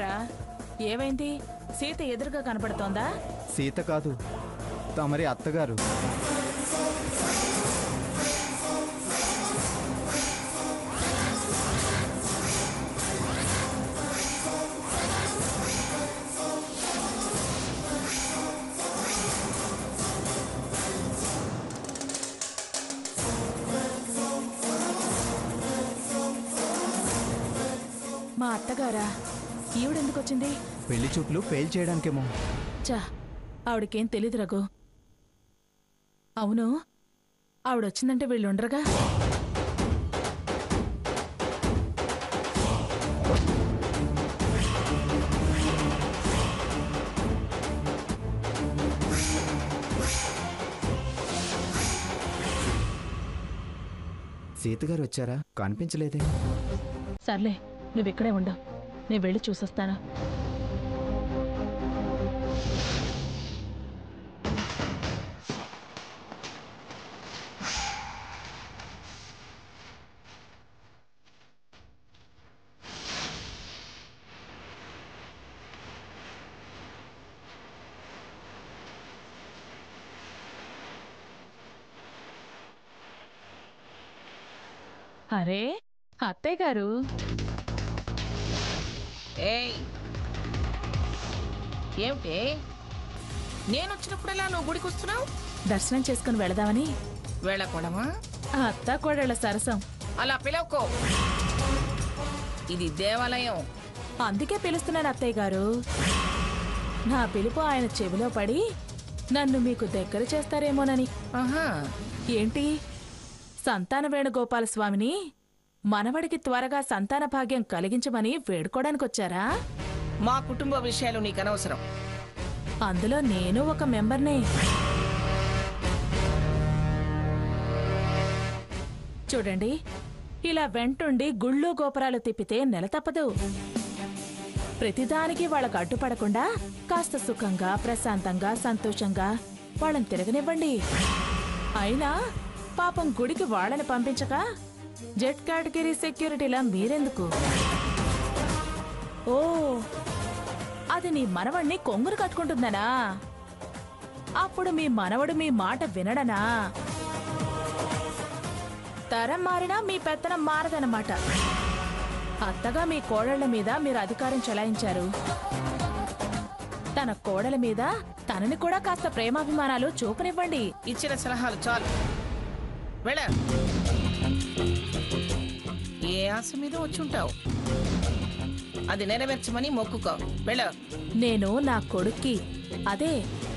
ఏమిట్రా? ఏమైంది? సీత ఎదురుగా కనపడుతోందా? సీత కాదు, తమరి అత్తగారు. మా అత్తగారా? ఈవిడెందుకు వచ్చింది? పెళ్లి చూపులు ఫెయిల్ చేయడానికేమో. చా, ఆవిడకేం తెలీదు రఘు. అవును, ఆవిడొచ్చిందంటే వీళ్ళుండరుగా? సీతగారు వచ్చారా? కనిపించలేదే. సర్లే, నువ్విక్కడే ఉండు, నేను వెళ్ళి చూసొస్తాను. అరే అత్తయ్య గారు! ఏయ్, ఏమిటే నేనొచ్చినప్పుడెలా నువ్వు గుడికి వస్తున్నావు? దర్శనం చేసుకుని వెళదామని. వెళ్ళకూడమా? ఆ అత్తా కోడళ్ళ సరసం. అలా పిలవకో, ఇది దేవాలయం. అందుకే పిలుస్తున్నాను అత్తయ్య గారు. నా పిలుపు ఆయన చెవిలో పడి నన్ను మీకు దగ్గర చేస్తారేమోనని. ఆహా, ఏంటి, సంతాన వేణుగోపాల స్వామిని మనవడికి త్వరగా సంతాన భాగ్యం కలిగించమని వేడుకోవడానికొచ్చారా? మా కుటుంబ విషయాలు నీకు అనవసరం. అందులో నేను ఒక మెంబర్నే. చూడండి, ఇలా వెంటుండి గుళ్ళు గోపురాలు తిప్పితే నెల తప్పదు. ప్రతిదానికి వాళ్ళకు అడ్డుపడకుండా కాస్త సుఖంగా, ప్రశాంతంగా, సంతోషంగా వాళ్ళని తిరగనివ్వండి. అయినా పాపం గుడికి వాళ్ళని పంపించక జెట్ కేటగిరీ సెక్యూరిటీలా మీరెందుకు? ఓ, అది నీ మనవణ్ణి కొంగురు కట్టుకుంటుందనా? అప్పుడు మీ మనవడు మీ మాట వినడనా? తరం మారినా మీ పెత్తనం మారదన్నమాట. అత్తగా మీ కోడళ్ల మీద మీరు అధికారం చెలాయించారు. తన కోడల మీద తనని కూడా కాస్త ప్రేమాభిమానాలు చూపనివ్వండి. ఇచ్చిన సలహాలు చాలు, వెళ్ళ. ఏ ఆశ మీద వచ్చుంటావు, అది నెరవేర్చమని మొక్కుకో, వెళ్ళ. నేను నా కొడుక్కి, అదే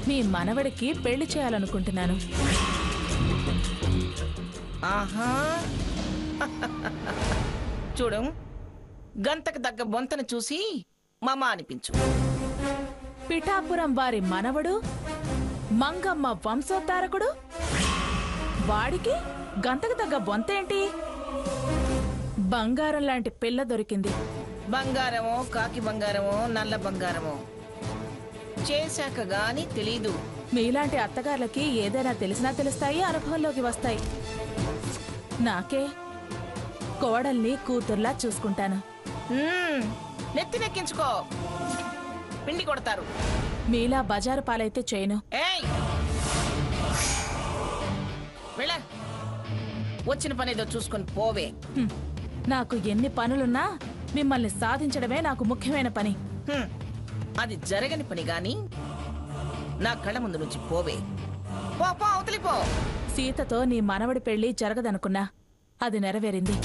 మీ మనవడికి పెళ్లి చేయాలనుకుంటున్నాను. ఆహా, చూడు, గంతకు తగ్గ బొంతను చూసి మమ అనిపించు. పిఠాపురం వారి మనవడు, మంగమ్మ వంశోద్ధారకుడు, వాడికి గంతకు తగ్గ బొంతేంటి? బంగారం లాంటి పిల్ల దొరికింది. బంగారమో, కాకి బంగారమో, నల్ల బంగారమో చేశాక గాని తెలీదు. మీలాంటి అత్తగారులకి ఏదైనా తెలిసినా తెలుస్తాయి, అనుభవంలోకి వస్తాయి. నాకే కోడల్ని కూతుర్లా చూసుకుంటాను. నెత్తినెక్కించుకో, పిండి కొడతారు. మీలా బజారు పాలైతే చేయను. ఏయ్, వెళ్ళ, వచ్చిన పనేదో చూసుకొని పోవే. నాకు ఎన్ని పనులున్నా మిమ్మల్ని సాధించడమే నాకు ముఖ్యమైన పని. అది జరగని పని గాని నా కళ్ళ ముందు నుంచి పోవే. పో పో, అవతలి పో. సీతతో నీ మనవడి పెళ్లి జరగదనుకున్నా, అది నెరవేరింది.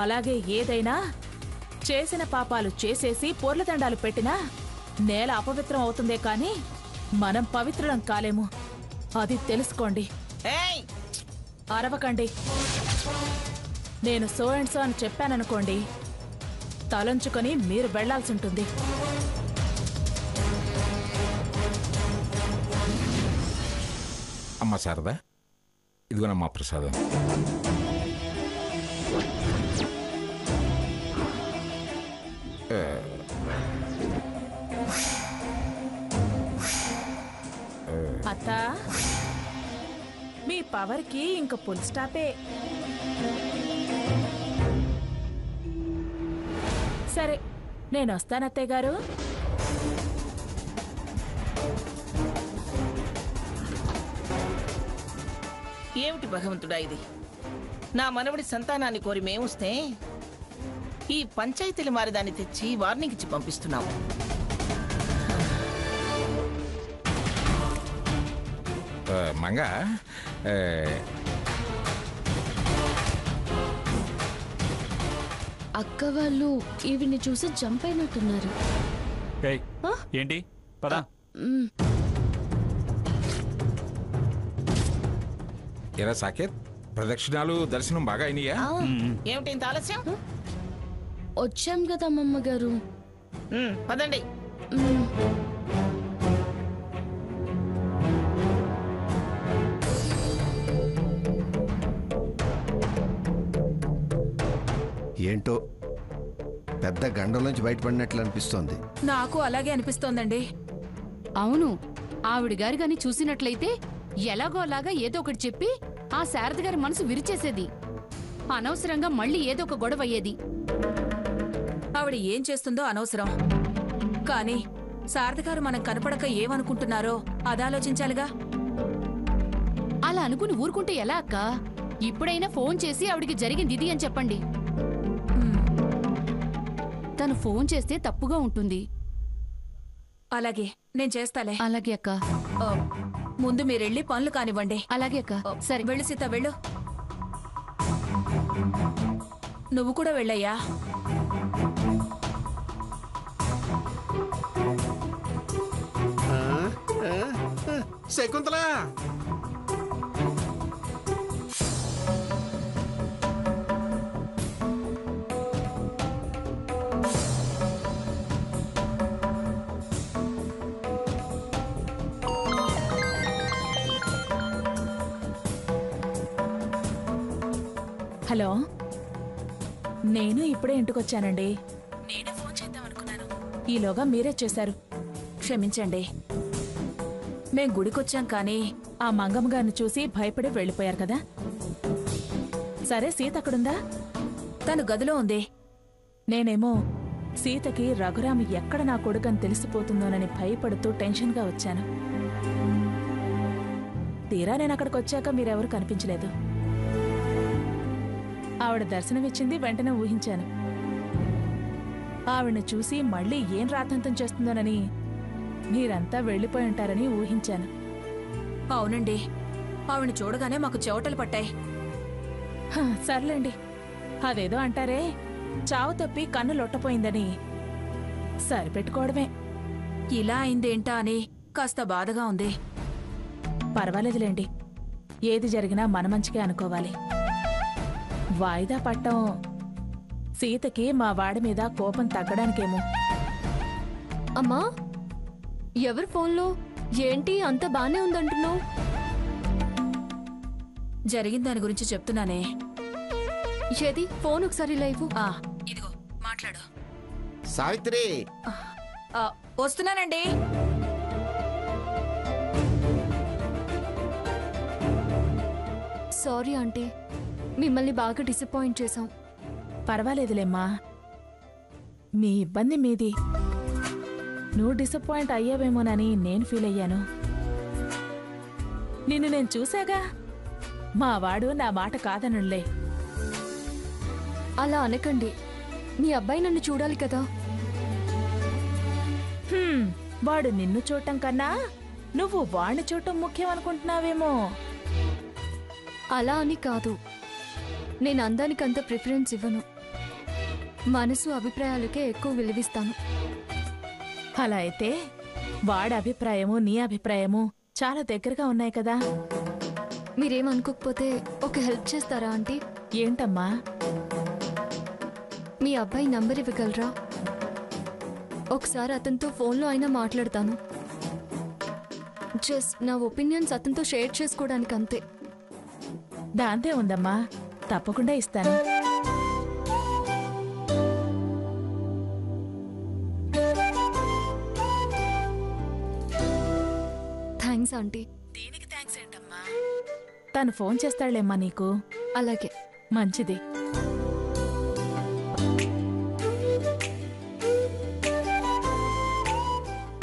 అలాగే ఏదైనా చేసిన పాపాలు చేసేసి పూర్లదండాలు పెట్టినా నేల అపవిత్రం అవుతుందే కాని మనం పవిత్రులం కాలేము. అది తెలుసుకోండి. ఏయ్, అరవకండి. నేను సో అండ్ సో అని చెప్పాననుకోండి, తలంచుకొని మీరు వెళ్లాల్సి ఉంటుంది. అమ్మ శారదా, ఇదిగోనమ్మా ప్రసాదం. అత్తా, మీ పవర్కి ఇంక ఫుల్ స్టాపే. సరే, నేను వస్తాను అత్తయ్య గారు. ఏమిటి భగవంతుడా ఇది? నా మనవడి సంతానాన్ని కోరి మేమొస్తే ఈ పంచాయతీల మారిదాన్ని తెచ్చి వార్నింగ్ ఇచ్చి పంపిస్తున్నావు. మంగ, అక్క వాళ్ళు ఈవిని చూసి జంప్ అయినట్టున్నారు. ఏయ్, ఏంటి పదా. ఎరా సాకేత్, ప్రదక్షిణాలు దర్శనం బాగా అయినాయా? ఏమిటి ఇంత ఆలస్యం? వచ్చాం కదా అమ్మగారు. పదండి. ఏంటో పెద్ద గండంలోంచి బయటపడినట్లు అనిపిస్తోంది. నాకు అలాగే అనిపిస్తోందండి. అవును, ఆవిడ గారి గాని చూసినట్లయితే ఎలాగో అలాగా ఏదో ఒకటి చెప్పి ఆ శారద గారి మనసు విరిచేసేది. అనవసరంగా మళ్ళీ ఏదో ఒక గొడవ అయ్యేది. ఆవిడ ఏం చేస్తుందో అనవసరం, కానీ శారద గారు మనం కనపడక ఏమనుకుంటున్నారో అది ఆలోచించాలిగా. అలా అనుకుని ఊరుకుంటే ఎలా అక్క? ఇప్పుడైనా ఫోన్ చేసి ఆవిడికి జరిగింది ఇది అని చెప్పండి. తను ఫోన్ చేస్తే తప్పుగా ఉంటుంది. అలాగే నేను చేస్తాలే. అలాగే అక్క. ముందు మీరెళ్ళి పనులు కానివ్వండి. అలాగే అక్క. సరే వెళ్ళు సీత, వెళ్ళు. నువ్వు కూడా వెళ్ళయ్యా. శకుంతలా, హలో, నేను ఇప్పుడే ఇంటికొచ్చానండి. నేనే ఫోన్ చేద్దామనుకున్నాను, ఈలోగా మీరే చేశారు. క్షమించండి. మేం గుడికొచ్చాం కానీ ఆ మంగమ్మ గారిని చూసి భయపడి వెళ్ళిపోయారు కదా. సరే, సీత అక్కడుందా? తను గదిలో ఉంది. నేనేమో సీతకి రఘురామ్ ఎక్కడ నా కొడుకని తెలిసిపోతుందోనని భయపడుతూ టెన్షన్గా వచ్చాను. తీరా నేను అక్కడికొచ్చాక మీరెవరూ కనిపించలేదు. ఆవిడ దర్శనమిచ్చింది, వెంటనే ఊహించాను. ఆవిడని చూసి మళ్ళీ ఏం రాతంతం చేస్తుందోనని మీరంతా వెళ్ళిపోయి ఉంటారని ఊహించాను. అవునండి, ఆవిడని చూడగానే మాకు చెవటలు పట్టాయి. సర్లేండి, అదేదో అంటారే, చావు తప్పి కన్ను లొట్టపోయిందని. సరిపెట్టుకోవడమే. ఇలా అయిందేంటా అని కాస్త బాధగా ఉంది. పర్వాలేదులేండి, ఏది జరిగినా మన మంచికే అనుకోవాలి. వాయిదా పట్టం సీతకి మా వాడి మీద కోపం తగ్గడానికేమో. అమ్మా, ఎవరి ఫోన్లో ఏంటి అంత బానే ఉందంటున్నావు? జరిగిన దాని గురించి చెప్తున్నానే. ఏది ఫోన్ ఒకసారి లైవ్. ఇదిగో మాట్లాడు. సావిత్రి, వస్తున్నానండి. సారీ ఆంటీ, మిమ్మల్ని బాగా డిసప్పాయింట్ చేశాం. పర్వాలేదులేమ్మా, మీ ఇబ్బంది మీది. నువ్వు డిసప్పాయింట్ అయ్యావేమోనని నేను ఫీల్ అయ్యాను. నిన్ను నేను చూశాగా, మా వాడు నా మాట కాదనులే. అలా అనకండి, మీ అబ్బాయి నన్ను చూడాలి కదా. వాడు నిన్ను చూడటం కన్నా నువ్వు వాణ్ణి చూడటం ముఖ్యం అనుకుంటున్నావేమో. అలా అని కాదు, నేను అందానికి అంత ప్రిఫరెన్స్ ఇవ్వను. మనసు అభిప్రాయాలకే ఎక్కువ విలువిస్తాను. అలా అయితే వాడి అభిప్రాయము నీ అభిప్రాయము చాలా దగ్గరగా ఉన్నాయి కదా. మీరేమనుకోకపోతే ఒక హెల్ప్ చేస్తారా ఆంటీ? ఏంటమ్మా? మీ అబ్బాయి నంబర్ ఇవ్వగలరా? ఒకసారి అతనితో ఫోన్లో అయినా మాట్లాడతాను. జస్ట్ నా ఒపీనియన్స్ అతనితో షేర్ చేసుకోవడానికి అంతే. దాంతే ఉందమ్మా, తప్పకుండా ఇస్తాను. Thanks aunty. దీనికి థ్యాంక్స్ ఏంటమ్మా? తను ఫోన్ చేస్తాడులేమ్మా నీకు. అలాగే. మంచిది.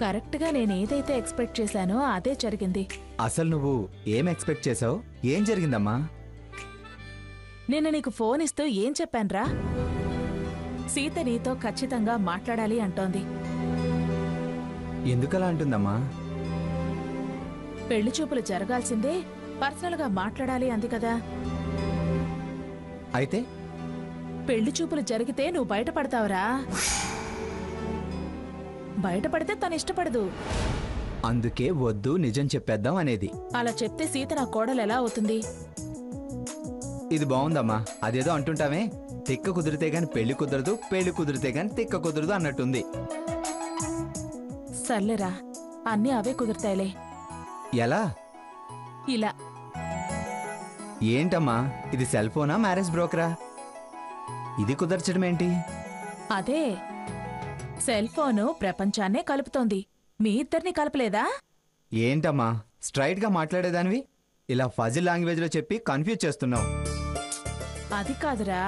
కరెక్ట్గా నేను ఏదైతే ఎక్స్పెక్ట్ చేశానో అదే జరిగింది. అసలు నువ్వు ఏం ఎక్స్పెక్ట్ చేసావు? ఏం జరిగిందమ్మా? నిన్న నీకు ఫోన్ ఇస్తూ ఏం చెప్పాన్రా? సీత నీతో ఖచ్చితంగా మాట్లాడాలి అంటోంది. ఎందుకలా అంటుందమ్మా? పెళ్లి చూపులు జరగాల్సిందే పర్సనల్గా మాట్లాడాలి అంది కదా. అయితే పెళ్లి చూపులు జరిగితే నువ్వు బయటపడతావురా. బయటపడితే తను ఇష్టపడదు. అందుకే వద్దు, నిజం చెప్పేద్దాం అనేది. అలా చెప్తే సీత నా కోడలు ఎలా అవుతుంది? ఇది బాగుందమ్మా. అదేదో అంటుంటావే, తిక్క కుదిరితే గాని పెళ్లి కుదరదు, పెళ్లి కుదిరితే గాని తిక్క కుదరదు అన్నట్టుంది. సర్లేరా, అన్నీ అవే కుదురుతాయిలే. ఎలా? ఇలా. ఏంటమ్మా ఇది? సెల్ ఫోనా, మ్యారేజ్ బ్రోకరా? ఇది కుదర్చడం ఏంటి? అదే, సెల్ ఫోను ప్రపంచాన్నే కలుపుతోంది, మీ ఇద్దరిని కలపలేదా? ఏంటమ్మా స్ట్రైట్ గా మాట్లాడేదానివి ఇలా ఫజిల్ లాంగ్వేజ్ లో చెప్పి కన్ఫ్యూజ్ చేస్తున్నావు. అది కాదురా,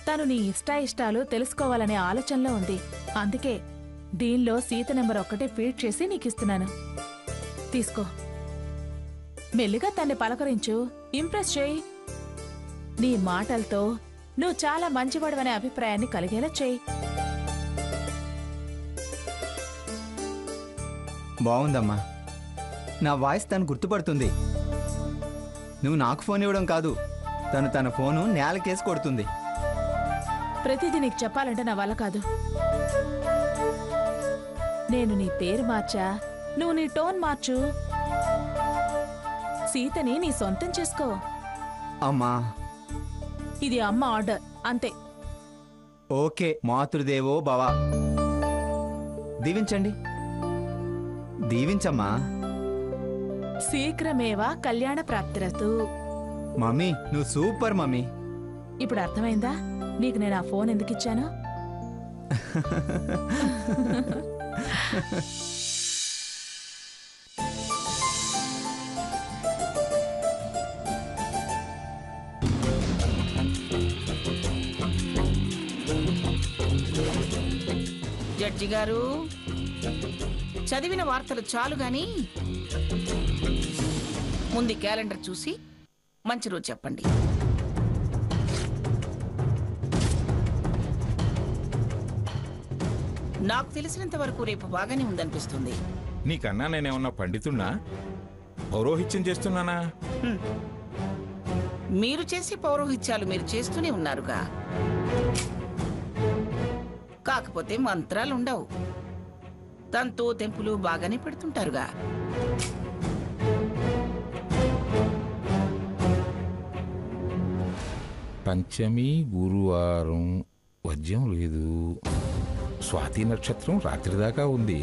తను నీ ఇష్టాలు తెలుసుకోవాలనే ఆలోచనలో ఉంది. అందుకే దీనిలో సీత నెంబర్ 1 ఫీడ్ చేసి నీకిస్తున్నాను. తీసుకో. మెల్లిగా తన్ని పలకరించు, ఇంప్రెస్ చేయి. నీ మాటలతో నువ్వు చాలా మంచివాడవనే అభిప్రాయాన్ని కలిగేలా చేయి. బాగుందమ్మా. నా వాయిస్ తను గుర్తుపడుతుంది. నువ్వు నాకు ఫోన్ ఇవ్వడం కాదు, తను తన ఫోను నేలకేసి కొడుతుంది. ప్రతిదీ నీకు చెప్పాలంటే నా వల్ల కాదు. నేను నీ పేరు మార్చా, నువ్వు నీ టోన్ మార్చు. సీతని నీ సొంతం చేసుకో. అమ్మా ఇది అమ్మ ఆర్డర్ అంతే. ఓకే, మాతృదేవో భవ. దీవించండి. దీవించమ్మా. శీఘ్రమేవా కళ్యాణ ప్రాప్తిరతు. మమ్మీ నువ్వు సూపర్ మమ్మీ. ఇప్పుడు అర్థమైందా నీకు నేను ఆ ఫోన్ ఎందుకు ఇచ్చాను? జడ్జి గారు, చదివిన వార్తలు చాలు గాని ముందు క్యాలెండర్ చూసి మంచి రోజు చెప్పండి. నాకు తెలిసినంత వరకు రేపు బాగానే ఉందనిపిస్తుంది. నీకన్నా నేనేమన్నా పండితున్నా? పౌరోహిత్యం చేస్తున్నానా? మీరు చేసే పౌరోహిత్యాలు మీరు చేస్తూనే ఉన్నారుగా. కాకపోతే మంత్రాలుండవు, తంతు తెంపులు బాగానే పెడుతుంటారుగా. పంచమి గురువారం వద్యం లేదు. స్వాతి నక్షత్రం రాత్రి దాకా ఉంది.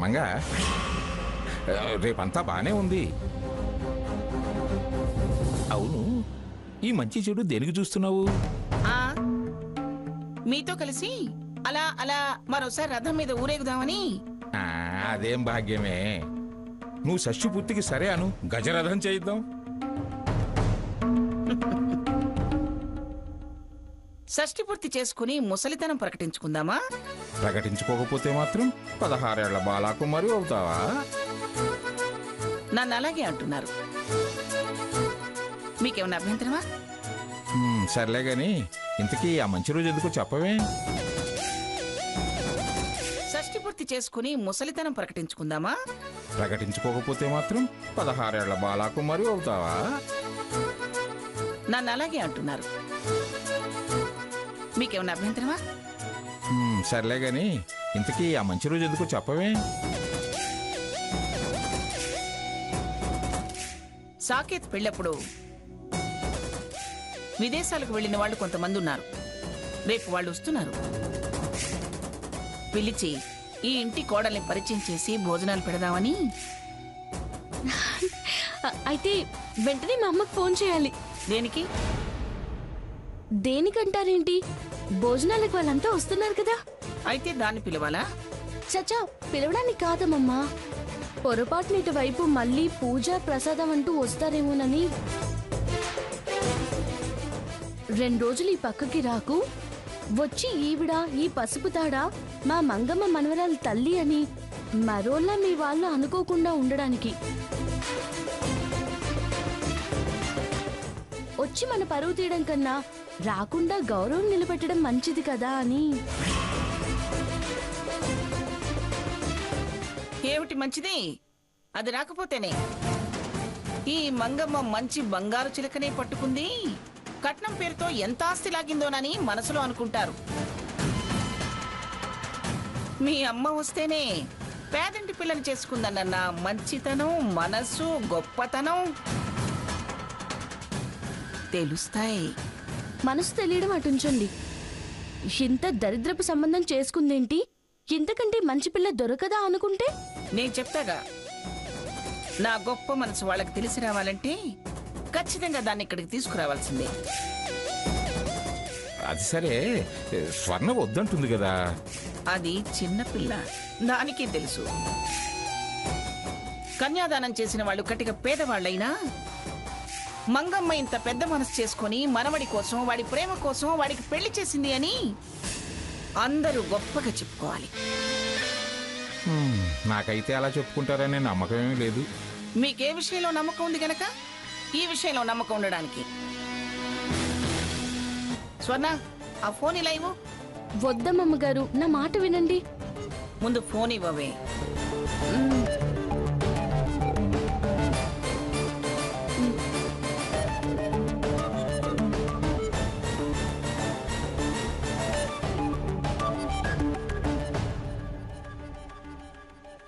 మంగా రేపంతా బానే ఉంది. అవును, ఈ మంచి చెడు దేనికి చూస్తున్నావు? మీతో కలిసి అలా అలా మరోసారి రథం మీద ఊరేగుదామని. అదేం భాగ్యమే. నువ్వు షష్ఠి పూర్తికి సరే అను, గజరథం చేయిద్దాం. షష్ఠి పూర్తి చేసుకుని ముసలితనం ప్రకటించుకుందామా? ప్రకటించుకోకపోతే మాత్రం 16 ఏళ్ల బాలాకుమారి అవుతావా? నన్ను అలాగే అంటున్నారు. మీకేమన్నా అభ్యంతరమా? సర్లే గాని ఇంతకీ ఆ మంచి రోజు ఎందుకో చెప్పవే. షష్ఠి పూర్తి చేసుకుని ముసలితనం ప్రకటించుకుందామా? ప్రకటించుకోకపోతే మాత్రం 16 ఏళ్ల బాలాకుమారి అవుతావా? నన్ను అలాగే అంటున్నారు. మీకేమన్నా అభ్యంతరమా? సర్లే గాని ఇంతకీ ఆ మంచి రోజు ఎందుకో చెప్పవే. సాకేత్ పెళ్ళప్పుడు విదేశాలకు వెళ్లిన వాళ్ళు కొంతమంది ఉన్నారు. రేపు వాళ్ళు వస్తున్నారు. పిలిచి ఈ ఇంటి కోడల్ని పరిచయం చేసి భోజనాలు పెడదామని. అయితే వెంటనే మా అమ్మకు ఫోన్ చేయాలి. దేనికి? దేనికంటారేంటి? భోజనాలకు వాళ్ళంతా వస్తున్నారు కదా. అయితే దాన్ని పిలవాలా? చచ్చా, పిలవడానికి కాదమ్మా. పొరపాటున ఇటువైపు మళ్ళీ పూజ ప్రసాదం అంటూ వస్తారేమోనని. 2 రోజులు ఈ పక్కకి రాకు, వచ్చి ఈవిడ ఈ పసుపు తాడ మా మంగమ్మ మనవరాలు తల్లి అని మరోలా మీ వాళ్ళు అనుకోకుండా ఉండడానికి. వచ్చి మన పరువు తీయడం కన్నా రాకుండా గౌరవం నిలబెట్టడం మంచిది కదా అని. ఏమిటి మంచిది? అది రాకపోతేనే ఈ మంగమ్మ మంచి బంగారు చిలకనే పట్టుకుంది, కట్నం పేరుతో ఎంత ఆస్తి లాగిందోనని మనసులో అనుకుంటారు. మీ అమ్మ వస్తేనే పేదంటి పిల్లని చేసుకుందన్న మంచితనం, మనసు, గొప్పతనం తెలుస్తాయి. మనసు తెలియడం అటుంచండి. ఇంత దరిద్రపు సంబంధం చేసుకుందేంటి, ఇంతకంటే మంచి పిల్ల దొరకదా అనుకుంటే? నేను చెప్తాగా, నా గొప్ప మనసు వాళ్ళకి తెలిసి రావాలంటే ఖచ్చితంగా దాన్ని ఇక్కడికి తీసుకురావాల్సిందే. అది సరే, స్వర్ణ వద్దంటుంది కదా. అది చిన్నపిల్ల, దానికి తెలుసు. కన్యాదానం చేసిన వాళ్ళు కటిక పేదవాళ్ళైనా మంగమ్మ ఇంత పెద్ద మనసు చేసుకొని మనవడి కోసం, వాడి ప్రేమ కోసం వాడికి పెళ్లి చేసింది అని అందరూ గొప్పగా చెప్పుకోవాలి. నాకైతే అలా చెప్పుకుంటారనే నమ్మకమేమీ లేదు. మీకే విషయంలో నమ్మకం ఉంది గనక ఈ విషయంలో నమ్మకం ఉండడానికి. స్వర్ణ, ఆ ఫోన్ ఇలా ఇవ్వు. వద్దమ్మగారు, నా మాట వినండి. ముందు ఫోన్ ఇవ్వవే.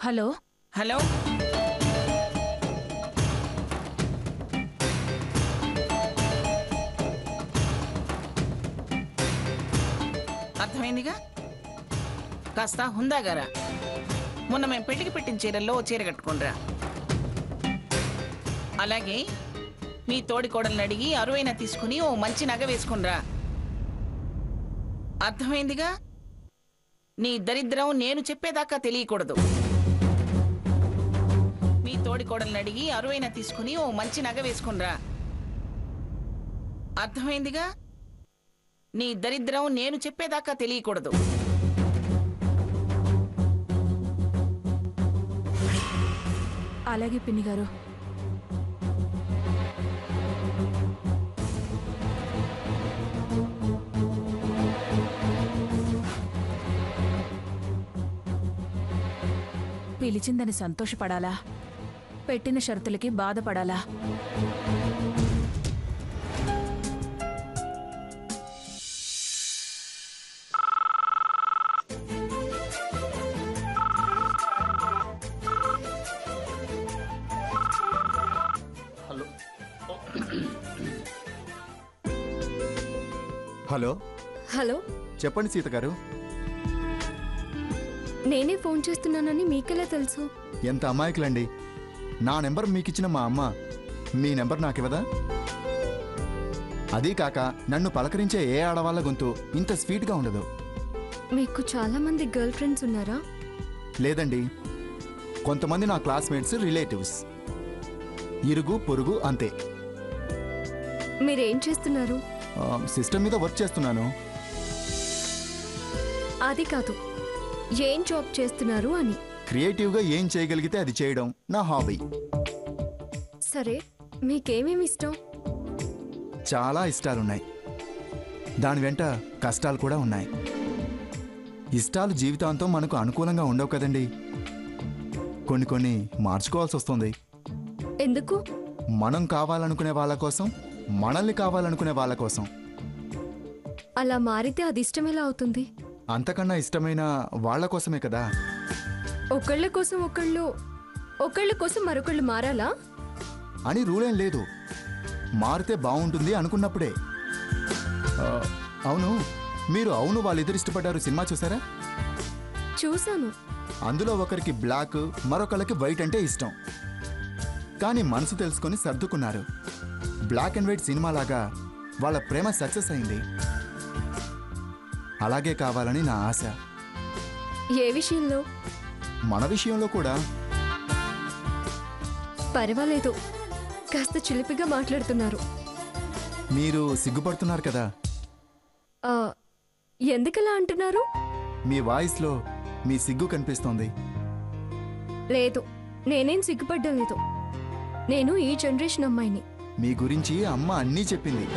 హలో హలో, అర్థమైందిగా? కాస్త హుందాగారా. మొన్న మేము పెళ్లికి పెట్టిన చీరల్లో చీర కట్టుకుండ్రా. అలాగే మీ తోడి కోడల్ని అడిగి అరువైనా తీసుకుని ఓ మంచి నగ వేసుకునిరా. అర్థమైందిగా? నీ దరిద్రం నేను చెప్పేదాకా తెలియకూడదు. మీ తోడి కోడల్ని అడిగి అరువైనా తీసుకుని ఓ మంచి నగ వేసుకునిరా. అర్థమైందిగా? నీ దరిద్రం నేను చెప్పేదాకా తెలియకూడదు. అలాగే పిన్ని గారు. పిలిచిందని సంతోషపడాలా, పెట్టిన షరతులకి బాధపడాలా? హలో హలో, చెప్పండి సీత గారు. నేనే ఫోన్ చేస్తున్నానని మీకెలా తెలుసు? ఎంత అమాయకులండి. నా నెంబర్ మీకిచ్చిన మా అమ్మ మీ నెంబర్ నాకివ్వదా? అదీ కాక నన్ను పలకరించే ఏ ఆడవాళ్ళ గొంతు ఇంత స్వీట్గా ఉండదు. మీకు చాలా మంది గర్ల్ ఫ్రెండ్స్ ఉన్నారా? లేదండి, కొంతమంది నా క్లాస్మేట్స్, రిలేటివ్స్, ఇరుగు పొరుగు అంతే. మీరేం చేస్తున్నారు? సిస్టమ్ మీద వర్క్ చేస్తున్నాను. అది కాదు, ఏం జాబ్ చేస్తున్నారు అని. క్రియేటివ్గా ఏం చేయగలిగితే అది చేయడం నా హాబీ. సరే, మీకేమేమి ఇష్టం? చాలా ఇష్టాలున్నాయి, దాని వెంట కష్టాలు కూడా ఉన్నాయి. ఇష్టాలు జీవితాంతం మనకు అనుకూలంగా ఉండవు కదండి. కొన్ని మార్చుకోవాల్సి వస్తుంది. ఎందుకు? మనం కావాలనుకునే వాళ్ళ కోసం, మనల్ని కావాలనుకునే వాళ్ళ కోసం. అలా మారితే అది ఇష్టం ఎలా అవుతుంది? అంతకన్నా ఇష్టమైన వాళ్ళ కోసమే కదా. ఒకళ్ళ కోసం ఒకళ్ళ కోసం మరొకళ్ళు మారాలా అని రూలేం లేదు. మారితే బాగుంటుంది అనుకున్నప్పుడే. అవును, మీరు అవును వాళ్ళిద్దరు ఇష్టపడ్డారు సినిమా చూసారా? చూశాను. అందులో ఒకరికి బ్లాక్, మరొకరికి వైట్ అంటే ఇష్టం. కానీ మనసు తెలుసుకొని సర్దుకున్నారు. బ్లాక్ అండ్ వైట్ సినిమా లాగా వాళ్ళ ప్రేమ సక్సెస్ అయింది. అలాగే కావాలని నా ఆశ. ఏ విషయంలో? మన విషయంలో కూడా. పర్వాలేదు, కాస్త చిలిపిగా మాట్లాడుతున్నారు. మీరు సిగ్గుపడుతున్నారు కదా. ఎందుకలా అంటున్నారు? మీ వాయిస్లో మీ సిగ్గు కనిపిస్తోంది. లేదు, నేనేం సిగ్గుపడ్డం లేదు. నేను ఈ జనరేషన్ అమ్మాయిని. మీ గురించి అమ్మ అన్నీ చెప్పింది.